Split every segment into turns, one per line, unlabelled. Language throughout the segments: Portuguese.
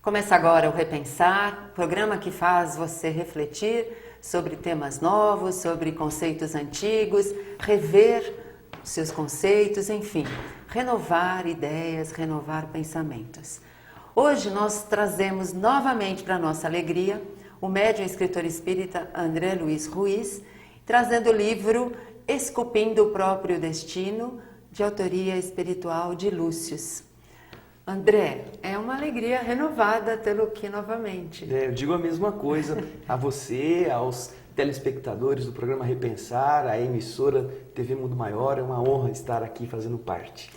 Começa agora o Repensar, programa que faz você refletir sobre temas novos, sobre conceitos antigos, rever seus conceitos, enfim, renovar ideias, renovar pensamentos. Hoje nós trazemos novamente para nossa alegria o médium e escritor espírita André Luiz Ruiz, trazendo o livro Esculpindo o Próprio Destino, de autoria espiritual de Lúcius. André, é uma alegria renovada tê-lo aqui novamente.
Eu digo a mesma coisa a você, aos telespectadores do programa Repensar, a emissora TV Mundo Maior. É uma honra estar aqui fazendo parte.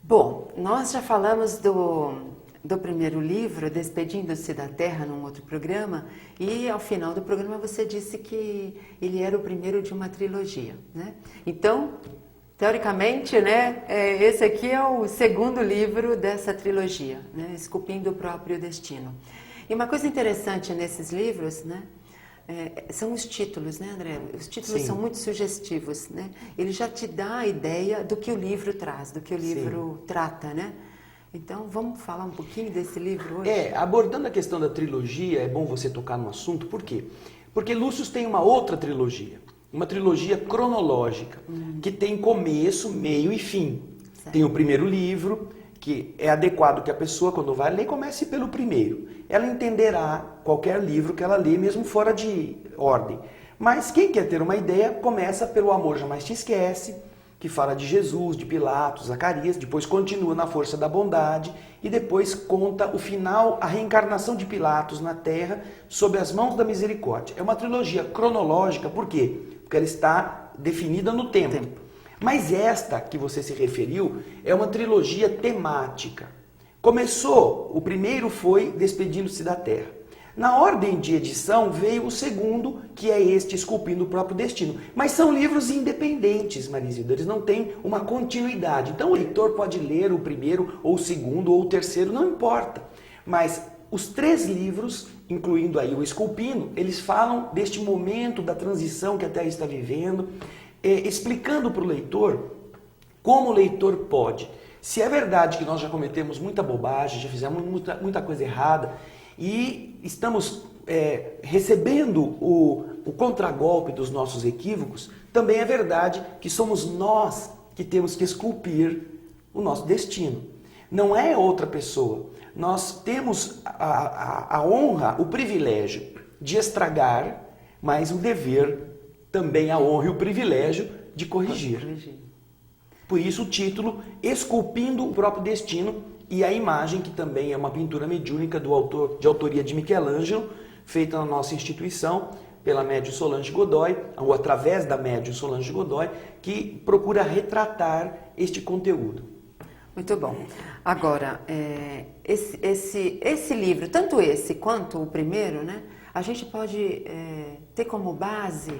Bom, nós já falamos do primeiro livro, Despedindo-se da Terra, num outro programa, e ao final do programa você disse que ele era o primeiro de uma trilogia, né? Então, teoricamente, né, esse aqui é o segundo livro dessa trilogia, né, Esculpindo o Próprio Destino. E uma coisa interessante nesses livros, né, são os títulos, né, André? Os títulos são muito sugestivos, né? Ele já te dá a ideia do que o livro traz, do que o livro trata, né? Então, vamos falar um pouquinho desse livro hoje?
Abordando a questão da trilogia, é bom você tocar no assunto, por quê? Porque Lúcius tem uma outra trilogia, uma trilogia cronológica, que tem começo, meio e fim.
Certo.
Tem o primeiro livro, que é adequado que a pessoa, quando vai ler, comece pelo primeiro. Ela entenderá qualquer livro que ela lê, mesmo fora de ordem. Mas quem quer ter uma ideia, começa pelo Amor Jamais Te Esquece, que fala de Jesus, de Pilatos, Zacarias, depois continua na Força da Bondade e depois conta o final, a reencarnação de Pilatos na Terra sob as mãos da misericórdia. É uma trilogia cronológica, por quê? Porque ela está definida no tempo. Mas esta que você se referiu é uma trilogia temática. Começou, o primeiro foi Despedindo-se da Terra. Na ordem de edição veio o segundo, que é este, Esculpindo o Próprio Destino. Mas são livros independentes, Marisilda, eles não têm uma continuidade. Então o leitor pode ler o primeiro, ou o segundo, ou o terceiro, não importa. Mas os três livros, incluindo aí o Esculpindo, eles falam deste momento da transição que a Terra está vivendo, explicando para o leitor como o leitor pode. Se é verdade que nós já cometemos muita bobagem, já fizemos muita coisa errada, e estamos recebendo o contragolpe dos nossos equívocos, também é verdade que somos nós que temos que esculpir o nosso destino. Não é outra pessoa. Nós temos a honra, o privilégio de estragar, mas o dever, também a honra e o privilégio de corrigir. Por isso o título, Esculpindo o Próprio Destino, e a imagem, que também é uma pintura mediúnica de autoria de Michelangelo, feita na nossa instituição pela médium Solange Godoy, ou através da médium Solange Godoy, que procura retratar este conteúdo.
Muito bom. Agora, esse livro, tanto esse quanto o primeiro, né, a gente pode ter como base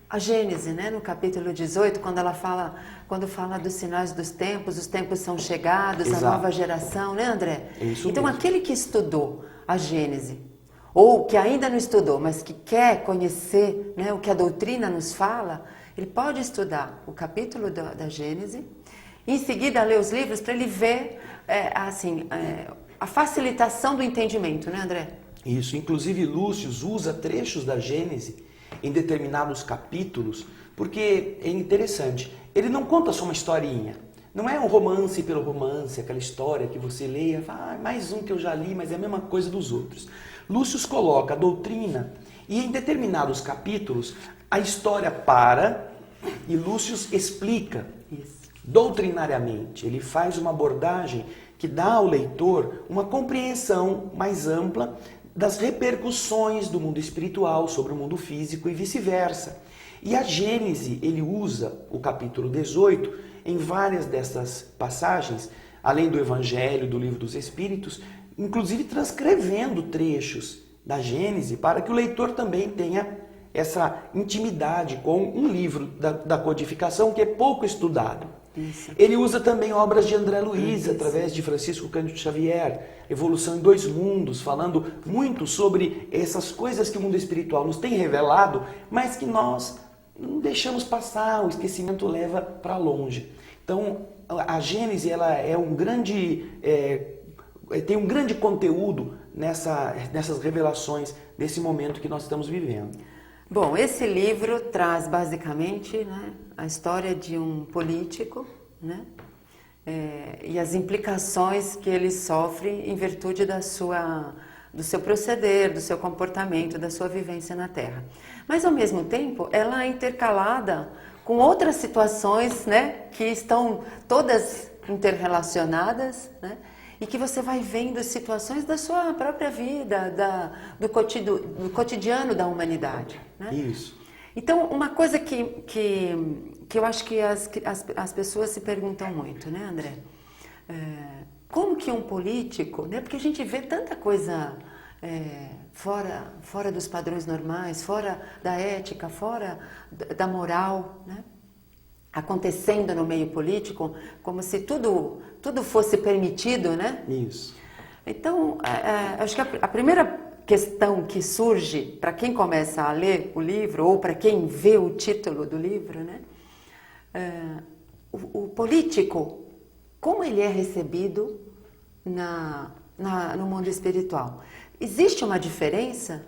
a Gênese, né, no capítulo 18, quando fala dos sinais dos tempos, os tempos são chegados,
Exato.
A nova geração, né, André?
Isso
então,
mesmo.
aquele que estudou a Gênese, ou que ainda não estudou, mas que quer conhecer, né, o que a doutrina nos fala, ele pode estudar o capítulo da Gênese, e em seguida ler os livros para ele ver a facilitação do entendimento, né, André?
Isso, inclusive Lúcius usa trechos da Gênese em determinados capítulos, porque é interessante, ele não conta só uma historinha, não é um romance pelo romance, aquela história que você leia, mais um que eu já li, mas é a mesma coisa dos outros. Lúcius coloca a doutrina e em determinados capítulos a história para e Lúcius explica doutrinariamente, ele faz uma abordagem que dá ao leitor uma compreensão mais ampla das repercussões do mundo espiritual sobre o mundo físico e vice-versa. E a Gênese, ele usa o capítulo 18 em várias dessas passagens, além do Evangelho, do Livro dos Espíritos, inclusive transcrevendo trechos da Gênese para que o leitor também tenha essa intimidade com um livro da codificação que é pouco estudado.
Isso.
Ele usa também obras de André Luiz, através de Francisco Cândido Xavier, Evolução em Dois Mundos, falando muito sobre essas coisas que o mundo espiritual nos tem revelado, mas que nós não deixamos passar, o esquecimento leva para longe. Então, a Gênese ela é um grande tem um grande conteúdo nessas revelações desse momento que nós estamos vivendo.
Bom, esse livro traz basicamente, né, a história de um político, né, e as implicações que ele sofre em virtude do seu proceder, do seu comportamento, da sua vivência na Terra. Mas, ao mesmo tempo, ela é intercalada com outras situações, né, que estão todas interrelacionadas, né, e que você vai vendo situações da sua própria vida, do cotidiano da humanidade. Né?
Isso.
Então, uma coisa que eu acho que as pessoas se perguntam muito, né, André? Como que um político, né, porque a gente vê tanta coisa fora dos padrões normais, fora da ética, fora da moral, né? Acontecendo no meio político, como se tudo fosse permitido, né?
Isso.
Então, acho que a primeira questão que surge para quem começa a ler o livro, ou para quem vê o título do livro, né? O político, como ele é recebido no mundo espiritual? Existe uma diferença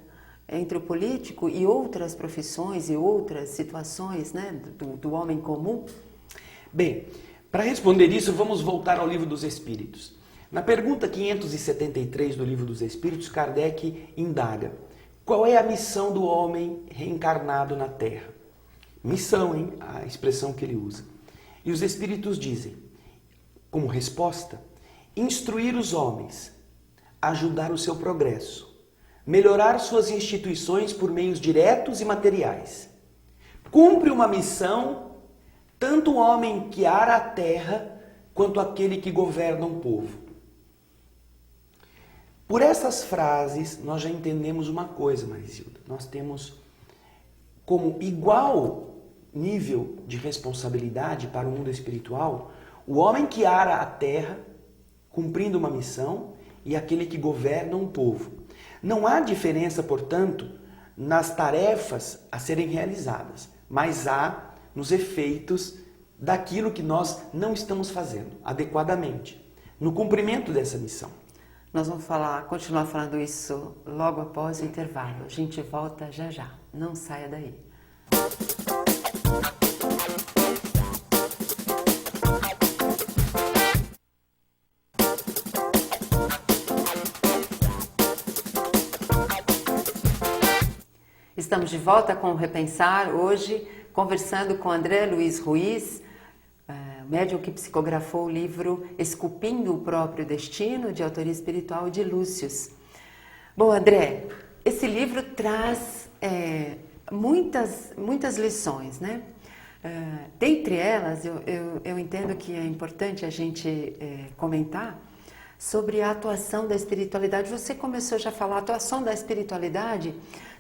entre o político e outras profissões e outras situações, né, do homem comum?
Bem, para responder isso, vamos voltar ao Livro dos Espíritos. Na pergunta 573 do Livro dos Espíritos, Kardec indaga: qual é a missão do homem reencarnado na Terra? Missão, hein? A expressão que ele usa. E os Espíritos dizem, como resposta, instruir os homens, ajudar o seu progresso, melhorar suas instituições por meios diretos e materiais. Cumpre uma missão tanto o homem que ara a terra quanto aquele que governa um povo. Por essas frases, nós já entendemos uma coisa, Marisilda. Nós temos como igual nível de responsabilidade para o mundo espiritual o homem que ara a terra, cumprindo uma missão, e aquele que governa um povo. Não há diferença, portanto, nas tarefas a serem realizadas, mas há nos efeitos daquilo que nós não estamos fazendo adequadamente, no cumprimento dessa missão.
Nós vamos continuar falando isso logo após o intervalo. A gente volta já já. Não saia daí. Estamos de volta com o Repensar, hoje conversando com André Luiz Ruiz, médium que psicografou o livro Esculpindo o Próprio Destino, de autoria espiritual de Lúcius. Bom, André, esse livro traz muitas lições, né? Dentre elas, eu entendo que é importante a gente comentar sobre a atuação da espiritualidade. Você começou já a falar a atuação da espiritualidade,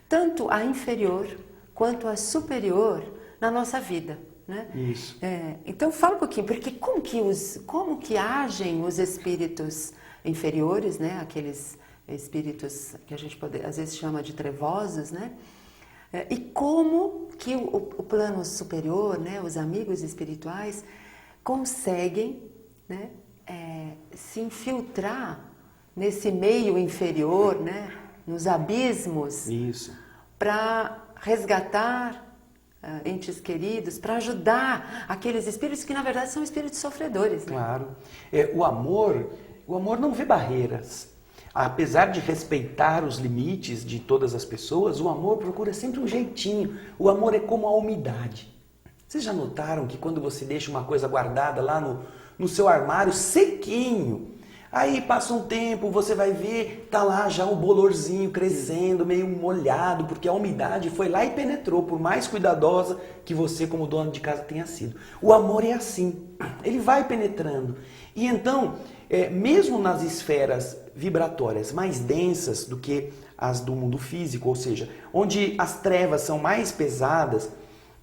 tanto a inferior quanto a superior na nossa vida, né?
Isso.
Então fala um pouquinho, porque como que agem os espíritos inferiores, né? Aqueles espíritos que a gente às vezes chama de trevosos, né? E como que o plano superior, né? Os amigos espirituais conseguem, né? Se infiltrar nesse meio inferior, né? Nos abismos, para resgatar entes queridos, para ajudar aqueles espíritos que na verdade são espíritos sofredores. Né?
Claro. O amor não vê barreiras. Apesar de respeitar os limites de todas as pessoas, o amor procura sempre um jeitinho. O amor é como a umidade. Vocês já notaram que quando você deixa uma coisa guardada lá no seu armário, sequinho, aí passa um tempo, você vai ver, tá lá já o bolorzinho crescendo, meio molhado, porque a umidade foi lá e penetrou, por mais cuidadosa que você como dono de casa tenha sido. O amor é assim, ele vai penetrando. E então, mesmo nas esferas vibratórias mais densas do que as do mundo físico, ou seja, onde as trevas são mais pesadas,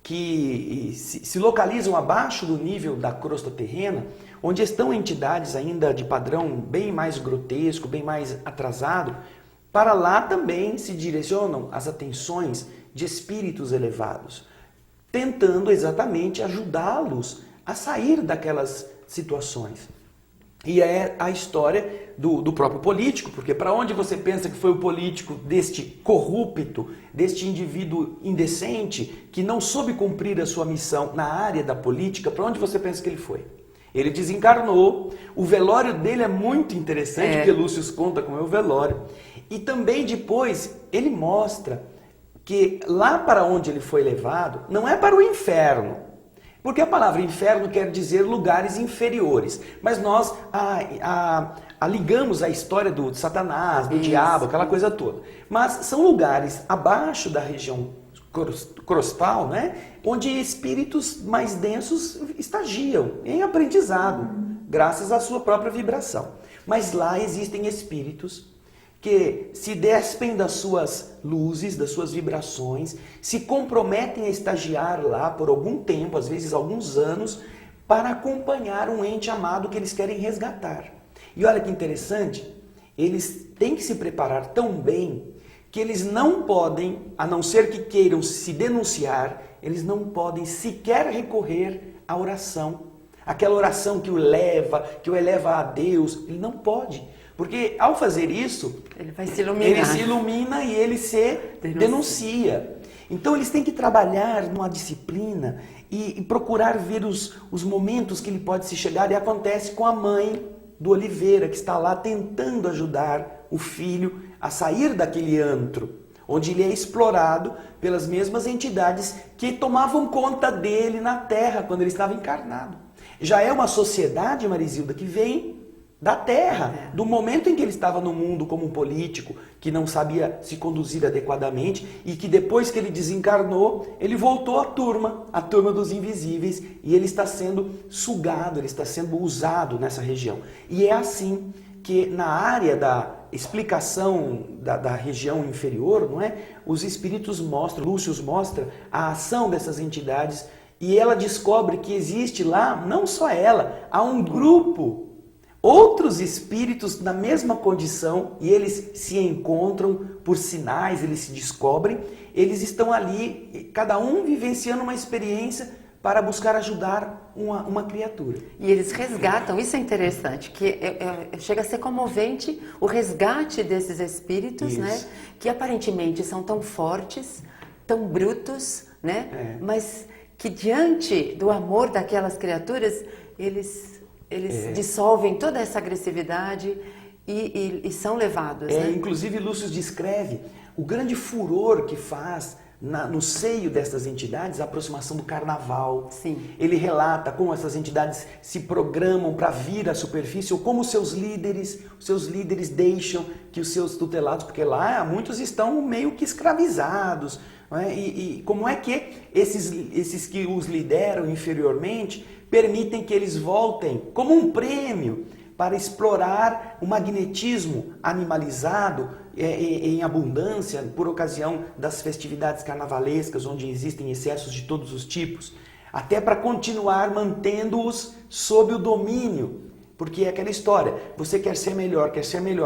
que se localizam abaixo do nível da crosta terrena, onde estão entidades ainda de padrão bem mais grotesco, bem mais atrasado, para lá também se direcionam as atenções de espíritos elevados, tentando exatamente ajudá-los a sair daquelas situações. E é a história do próprio político, porque para onde você pensa que foi o político deste corrupto, deste indivíduo indecente, que não soube cumprir a sua missão na área da política, para onde você pensa que ele foi? Ele desencarnou, o velório dele é muito interessante, porque Lúcio conta como é o velório. E também depois ele mostra que lá para onde ele foi levado não é para o inferno, porque a palavra inferno quer dizer lugares inferiores, mas nós ligamos a história do Satanás, do diabo, aquela coisa toda. Mas são lugares abaixo da região crostal, né, onde espíritos mais densos estagiam em aprendizado, graças à sua própria vibração. Mas lá existem espíritos que se despem das suas luzes, das suas vibrações, se comprometem a estagiar lá por algum tempo, às vezes alguns anos, para acompanhar um ente amado que eles querem resgatar. E olha que interessante, eles têm que se preparar tão bem que eles não podem, a não ser que queiram se denunciar, eles não podem sequer recorrer à oração. Aquela oração que o eleva a Deus, ele não pode. Porque ao fazer isso,
ele vai se iluminar.
Ele se ilumina e ele se denuncia. Então eles têm que trabalhar numa disciplina e procurar ver os momentos que ele pode se chegar. E acontece com a mãe do Oliveira, que está lá tentando ajudar o filho a sair daquele antro, onde ele é explorado pelas mesmas entidades que tomavam conta dele na Terra quando ele estava encarnado. Já é uma sociedade, Marisilda, que vem da Terra, do momento em que ele estava no mundo como um político, que não sabia se conduzir adequadamente, e que depois que ele desencarnou, ele voltou à turma dos invisíveis, e ele está sendo sugado, ele está sendo usado nessa região. E é assim que na área da explicação da região inferior, não é? Os espíritos mostram, Lúcio mostra a ação dessas entidades, e ela descobre que existe lá, não só ela, há um grupo, outros espíritos na mesma condição, e eles se encontram por sinais, eles se descobrem, eles estão ali, cada um vivenciando uma experiência para buscar ajudar uma criatura.
E eles resgatam, isso é interessante, que chega a ser comovente o resgate desses espíritos, né, que aparentemente são tão fortes, tão brutos, né, mas que diante do amor daquelas criaturas, eles dissolvem toda essa agressividade e são levados. Né?
Inclusive, Lúcio descreve o grande furor que faz no seio dessas entidades a aproximação do carnaval.
Sim.
Ele relata como essas entidades se programam para vir à superfície, ou como os seus líderes deixam que os seus tutelados, porque lá muitos estão meio que escravizados, não é? E como é que esses que os lideram inferiormente permitem que eles voltem como um prêmio para explorar o magnetismo animalizado em abundância por ocasião das festividades carnavalescas, onde existem excessos de todos os tipos, até para continuar mantendo-os sob o domínio. Porque é aquela história, você quer ser melhor,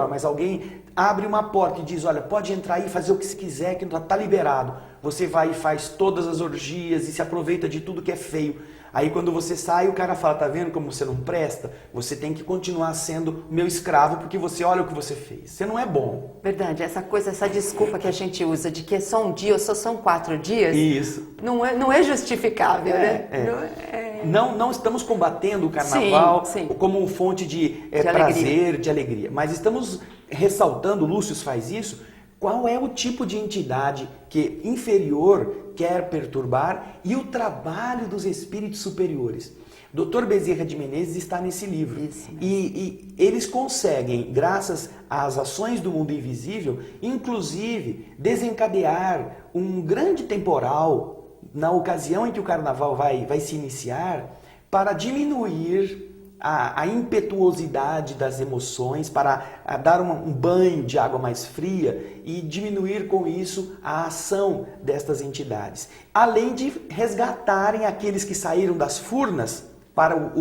mas alguém abre uma porta e diz, olha, pode entrar aí e fazer o que se quiser, que está liberado. Você vai e faz todas as orgias e se aproveita de tudo que é feio. Aí quando você sai, o cara fala, tá vendo como você não presta? Você tem que continuar sendo meu escravo porque você olha o que você fez. Você não é bom.
Verdade, essa desculpa que a gente usa de que é só um dia ou só são 4 dias.
Isso.
Não é justificável, né?
Não estamos combatendo o carnaval
sim.
como fonte de prazer, de alegria. Mas estamos ressaltando, Lúcio faz isso, qual é o tipo de entidade que inferior quer perturbar e o trabalho dos espíritos superiores. Dr. Bezerra de Menezes está nesse livro. E eles conseguem, graças às ações do mundo invisível, inclusive desencadear um grande temporal na ocasião em que o carnaval vai se iniciar, para diminuir a impetuosidade das emoções, para dar um banho de água mais fria e diminuir com isso a ação destas entidades. Além de resgatarem aqueles que saíram das furnas para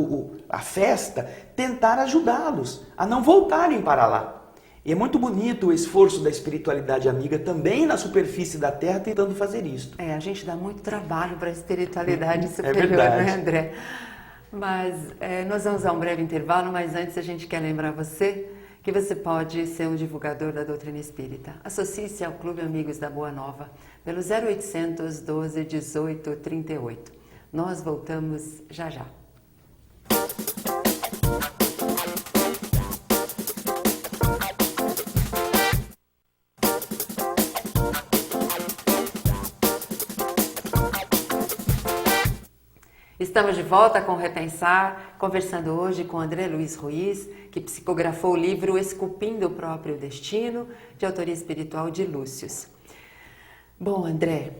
a festa, tentar ajudá-los a não voltarem para lá. E é muito bonito o esforço da espiritualidade amiga também na superfície da Terra tentando fazer isso.
A gente dá muito trabalho para a espiritualidade superior, né, André? Mas nós vamos a um breve intervalo, mas antes a gente quer lembrar você que você pode ser um divulgador da doutrina espírita. Associe-se ao Clube Amigos da Boa Nova pelo 0800 12 18 38. Nós voltamos já já. Estamos de volta com o Repensar, conversando hoje com André Luiz Ruiz, que psicografou o livro Esculpindo o Próprio Destino, de autoria espiritual de Lúcius. Bom, André,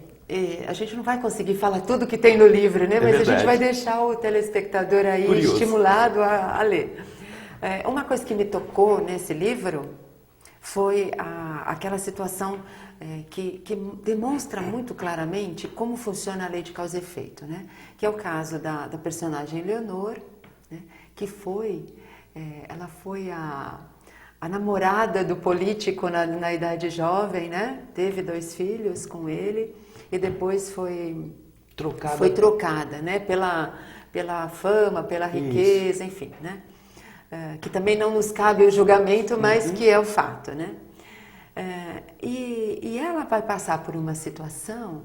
a gente não vai conseguir falar tudo que tem no livro, né? Mas
verdade.
A gente vai deixar o telespectador aí
curioso,
estimulado a ler. Uma coisa que me tocou nesse livro foi aquela situação que demonstra muito claramente como funciona a lei de causa e efeito, né? Que é o caso da personagem Leonor, né? Que ela foi a namorada do político na idade jovem, né? Teve 2 filhos com ele e depois foi trocada, né? Pela fama, pela riqueza, enfim, né? Que também não nos cabe o julgamento, mas que é o fato, né? E ela vai passar por uma situação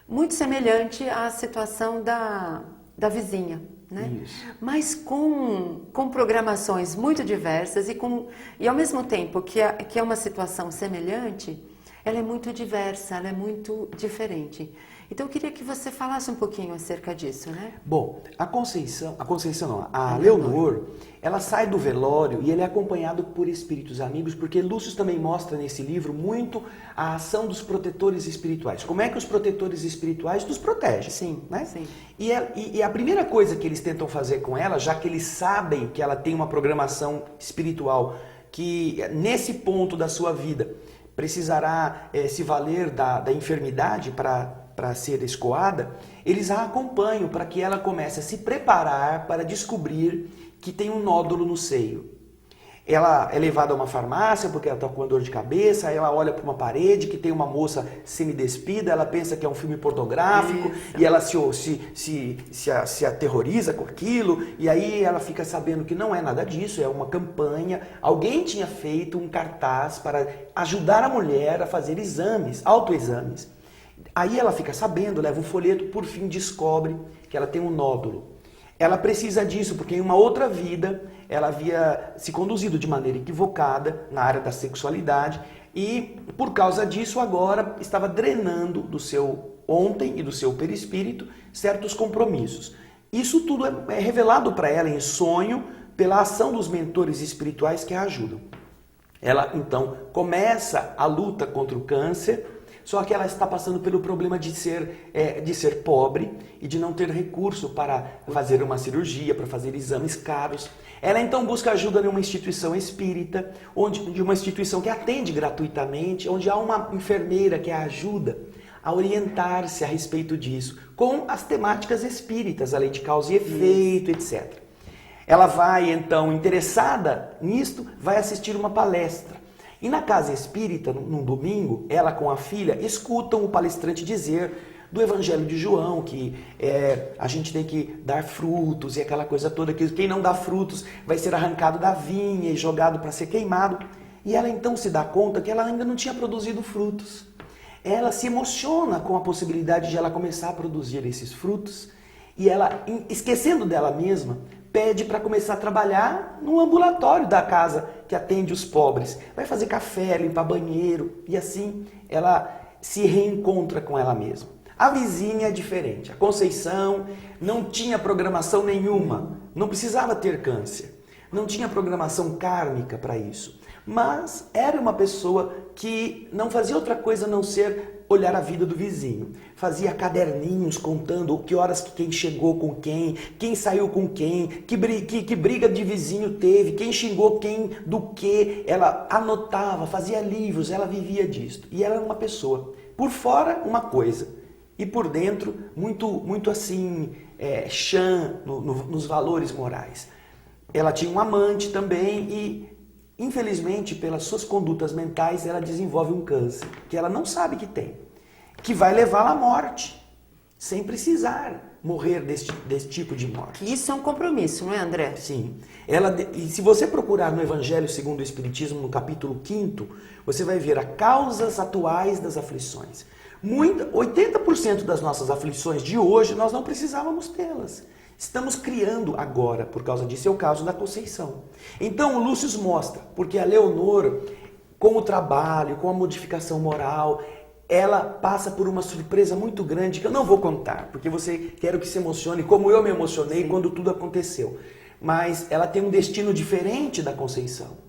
muito semelhante à situação da vizinha, né? Mas com programações muito diversas e ao mesmo tempo que é uma situação semelhante, ela é muito diversa, ela é muito diferente. Então eu queria que você falasse um pouquinho acerca disso, né?
Bom, a Leonor, ela sai do velório e ele é acompanhado por espíritos amigos, porque Lúcio também mostra nesse livro muito a ação dos protetores espirituais. Como é que os protetores espirituais nos protegem?
Sim,
né?
Sim.
E a primeira coisa que eles tentam fazer com ela, já que eles sabem que ela tem uma programação espiritual que nesse ponto da sua vida precisará se valer da enfermidade para ser escoada, eles a acompanham para que ela comece a se preparar para descobrir que tem um nódulo no seio. Ela é levada a uma farmácia porque ela está com dor de cabeça, ela olha para uma parede que tem uma moça semidespida, ela pensa que é um filme pornográfico. Isso. E ela se aterroriza com aquilo, e aí ela fica sabendo que não é nada disso, é uma campanha. Alguém tinha feito um cartaz para ajudar a mulher a fazer exames, autoexames. Aí ela fica sabendo, leva um folheto, por fim descobre que ela tem um nódulo. Ela precisa disso porque em uma outra vida ela havia se conduzido de maneira equivocada na área da sexualidade e por causa disso agora estava drenando do seu ontem e do seu perispírito certos compromissos. Isso tudo é revelado para ela em sonho pela ação dos mentores espirituais que a ajudam. Ela então começa a luta contra o câncer. Só que ela está passando pelo problema de ser pobre e de não ter recurso para fazer uma cirurgia, para fazer exames caros. Ela então busca ajuda em uma instituição espírita, de uma instituição que atende gratuitamente, onde há uma enfermeira que a ajuda a orientar-se a respeito disso, com as temáticas espíritas, a lei de causa e efeito, etc. Ela vai então, interessada nisto, vai assistir uma palestra. E na casa espírita, num domingo, ela com a filha escutam o palestrante dizer do Evangelho de João, que a gente tem que dar frutos e aquela coisa toda, que quem não dá frutos vai ser arrancado da vinha e jogado para ser queimado. E ela então se dá conta que ela ainda não tinha produzido frutos. Ela se emociona com a possibilidade de ela começar a produzir esses frutos e ela, esquecendo dela mesma, pede para começar a trabalhar no ambulatório da casa que atende os pobres. Vai fazer café, limpar banheiro e assim ela se reencontra com ela mesma. A vizinha é diferente. A Conceição não tinha programação nenhuma, não precisava ter câncer, não tinha programação kármica para isso. Mas era uma pessoa que não fazia outra coisa a não ser olhar a vida do vizinho. Fazia caderninhos contando que horas que quem chegou com quem saiu com quem, que briga de vizinho teve, quem xingou quem do que. Ela anotava, fazia livros, ela vivia disto. E ela era uma pessoa, por fora uma coisa, e por dentro muito assim, chã nos valores morais. Ela tinha um amante também e infelizmente, pelas suas condutas mentais, ela desenvolve um câncer que ela não sabe que tem, que vai levá-la à morte, sem precisar morrer desse tipo de morte.
Que isso é um compromisso, não é, André?
Sim. E se você procurar no Evangelho segundo o Espiritismo, no capítulo 5º, você vai ver as causas atuais das aflições. 80% das nossas aflições de hoje, nós não precisávamos tê-las. Estamos criando agora, por causa disso é o caso da Conceição. Então o Lúcio mostra, porque a Leonor, com o trabalho, com a modificação moral, ela passa por uma surpresa muito grande que eu não vou contar, porque quero que se emocione como eu me emocionei quando tudo aconteceu. Mas ela tem um destino diferente da Conceição.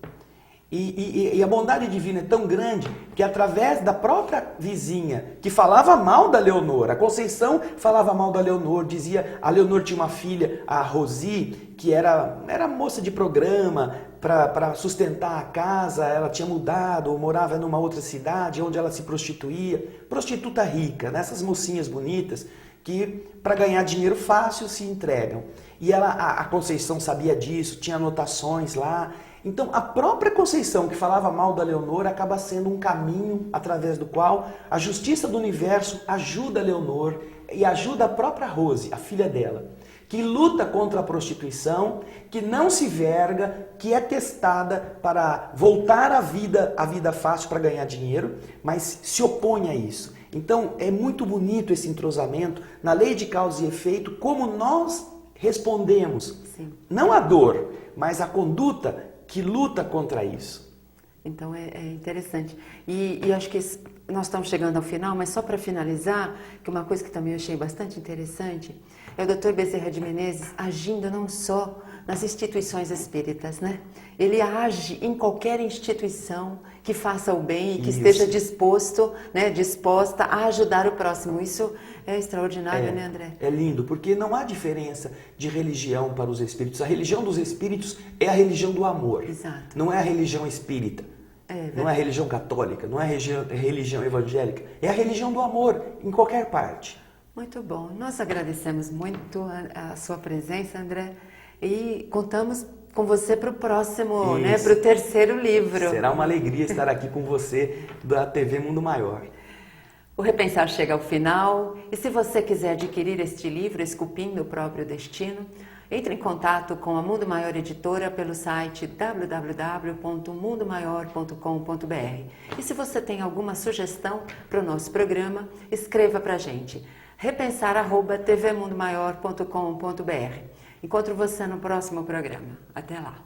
E a bondade divina é tão grande que através da própria vizinha que falava mal da Leonor, a Conceição falava mal da Leonor, dizia, a Leonor tinha uma filha, a Rosi, que era moça de programa para sustentar a casa, ela tinha mudado, morava numa outra cidade onde ela se prostituía, prostituta rica, nessas mocinhas bonitas que para ganhar dinheiro fácil se entregam. E a Conceição sabia disso, tinha anotações lá. Então, a própria Conceição, que falava mal da Leonor, acaba sendo um caminho através do qual a justiça do universo ajuda a Leonor e ajuda a própria Rose, a filha dela, que luta contra a prostituição, que não se verga, que é testada para voltar à vida fácil para ganhar dinheiro, mas se opõe a isso. Então, é muito bonito esse entrosamento na lei de causa e efeito, como nós respondemos,
Sim.
Não a dor, mas a conduta que luta contra isso.
Então é interessante. E acho que nós estamos chegando ao final, mas só para finalizar, que uma coisa que também eu achei bastante interessante é o Dr. Bezerra de Menezes agindo não só nas instituições espíritas, né? Ele age em qualquer instituição que faça o bem e que esteja disposta a ajudar o próximo. Isso é extraordinário, né, André?
É lindo, porque não há diferença de religião para os espíritos. A religião dos espíritos é a religião do amor.
Exato.
Não é a religião espírita. Não é a religião católica, não é a religião evangélica. É a religião do amor, em qualquer parte.
Muito bom. Nós agradecemos muito a sua presença, André, e contamos com você para o próximo, para o terceiro livro.
Será uma alegria estar aqui com você da TV Mundo Maior.
O Repensar chega ao final, e se você quiser adquirir este livro, Esculpindo o Próprio Destino, entre em contato com a Mundo Maior Editora pelo site www.mundomaior.com.br. E se você tem alguma sugestão para o nosso programa, escreva para a gente, repensar@tvmundomaior.com.br. Encontro você no próximo programa. Até lá!